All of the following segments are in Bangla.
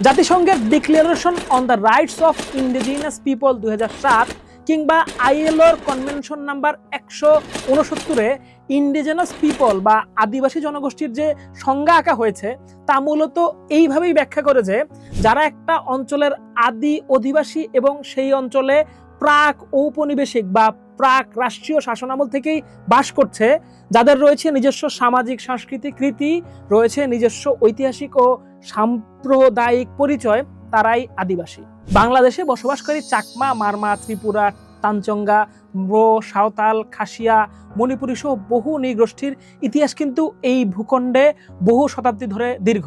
জাতিসংঘের declaration on the rights of indigenous people 2007 কিংবা আইএলওর কনভেনশন নাম্বার 169-এ ইন্ডিজিনাস পিপল বা আদিবাসী জনগোষ্ঠীর যে সংজ্ঞা আঁকা হয়েছে তা মূলত এইভাবেই ব্যাখ্যা করে যে যারা একটা অঞ্চলের আদি অধিবাসী এবং সেই অঞ্চলে প্রাক ঔপনিবেশিক বা প্রাক রাষ্ট্রীয় শাসনামল থেকেই বাস করছে, যাদের রয়েছে নিজস্ব সামাজিক সাংস্কৃতিক রীতি, রয়েছে নিজস্ব ঐতিহাসিক ও সাম্প্রদায়িক পরিচয়, তারাই আদিবাসী। বাংলাদেশে বসবাসকারী চাকমা, মারমা, ত্রিপুরা, তানচঙ্গা, ব্রো, সাঁওতাল, খাসিয়া, মণিপুরী সহ বহু নৃগোষ্ঠীর ইতিহাস কিন্তু এই ভূখণ্ডে বহু শতাব্দী ধরে দীর্ঘ।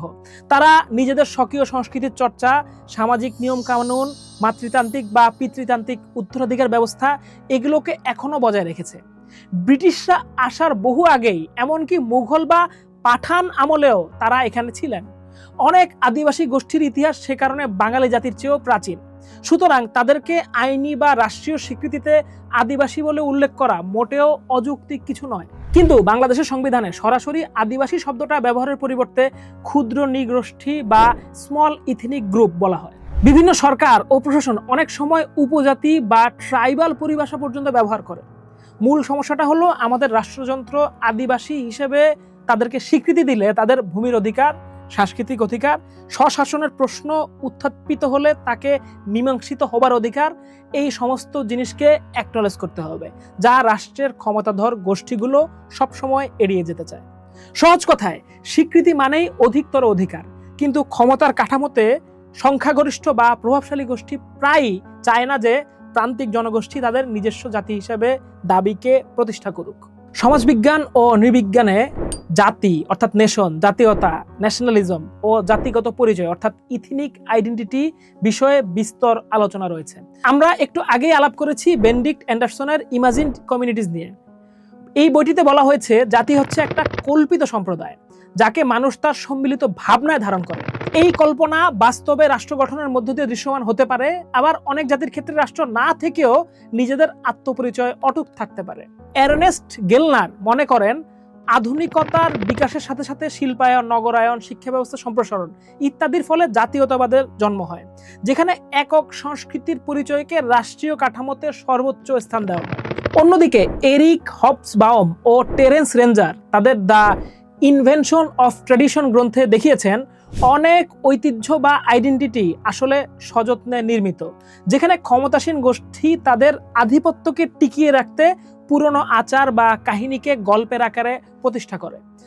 তারা নিজেদের স্বকীয় সংস্কৃতির চর্চা, সামাজিক নিয়ম কানুন, মাতৃতান্ত্রিক বা পিতৃতান্ত্রিক উত্তরাধিকার ব্যবস্থা এগুলোকে এখনো বজায় রেখেছে। ব্রিটিশরা আসার বহু আগেই, এমনকি মুঘল বা পাঠান আমলেও তারা এখানে ছিলেন। অনেক আদিবাসী গোষ্ঠীর ইতিহাস সে কারণে বাঙালি জাতির চেয়েও প্রাচীন। সুতরাং তাদেরকে আইনি বা রাষ্ট্রীয় স্বীকৃতিতে আদিবাসী বলে উল্লেখ করা মোটেও অযৌক্তিক কিছু নয়। কিন্তু বাংলাদেশের সংবিধানে সরাসরি আদিবাসী শব্দটা ব্যবহারের পরিবর্তে ক্ষুদ্র নৃগোষ্ঠী বা স্মল ইথনিক গ্রুপ বলা হয়। বিভিন্ন সরকার ও প্রশাসন অনেক সময় উপজাতি বা ট্রাইবাল পরিভাষা পর্যন্ত ব্যবহার করে। মূল সমস্যাটা হলো আমাদের রাষ্ট্রযন্ত্র আদিবাসী হিসেবে তাদেরকে স্বীকৃতি দিলে তাদের ভূমির অধিকার, সাংস্কৃতিক অধিকার, স্বশাসনের প্রশ্ন উত্থাপিত হলে তাকে মীমাংসিত হবার অধিকার, এই সমস্ত জিনিসকে অ্যাকনলেজ করতে হবে, যা রাষ্ট্রের ক্ষমতাধর গোষ্ঠীগুলো সবসময় এড়িয়ে যেতে চায়। সহজ কথায়, স্বীকৃতি মানেই অধিকতর অধিকার, কিন্তু ক্ষমতার কাঠামোতে সংখ্যাগরিষ্ঠ বা প্রভাবশালী গোষ্ঠী প্রায়ই চায় না যে প্রান্তিক জনগোষ্ঠী তাদের নিজস্ব জাতি হিসেবে দাবিকে প্রতিষ্ঠা করুক। সমাজবিজ্ঞান ও নৃবিজ্ঞানে জাতি অর্থাৎ নেশন, জাতীয়তা, ন্যাশনালিজম ও জাতিগত পরিচয় অর্থাৎ ইথনিক আইডেন্টিটি বিষয়ে বিস্তর আলোচনা রয়েছে। আমরা একটু আগেই আলাপ করেছি বেনেডিক্ট অ্যান্ডারসনের ইমাজিনড কমিউনিটিজ নিয়ে। এই বইটিতে বলা হয়েছে জাতি হচ্ছে একটা কল্পিত সম্প্রদায় যাকে মানুষ তার সম্মিলিত ভাবনায় ধারণ করে। এই কল্পনা বাস্তবে রাষ্ট্র গঠনের মধ্য দিয়ে দৃশ্যমান হতে পারে, আবার অনেক জাতির ক্ষেত্রে রাষ্ট্র না থেকেও নিজেদের আত্মপরিচয় অটুট থাকতে পারে। এরনেস্ট গেলনার মনে করেন আধুনিকতার বিকাশের সাথে সাথে শিল্পায়ন, নগরায়ন, শিক্ষা ব্যবস্থা সম্প্রসারণ ইত্যাদির ফলে জাতীয়তাবাদের জন্ম হয়, যেখানে একক সংস্কৃতির পরিচয়কে রাষ্ট্রীয় কাঠামোতে সর্বোচ্চ স্থান দেওয়া হয়। অন্যদিকে এরিক হবসবাউম ও টেরেন্স রেঞ্জার তাদের দ্য ইনভেনশন অফ ট্র্যাডিশন গ্রন্থে দেখিয়েছেন অনেক ঐতিহ্য বা আইডেন্টিটি আসলে সযত্নে নির্মিত, যেখানে ক্ষমতাসীন গোষ্ঠী তাদের আধিপত্যকে টিকিয়ে রাখতে পুরনো আচার বা কাহিনীকে গল্পের আকারে প্রতিষ্ঠা করে।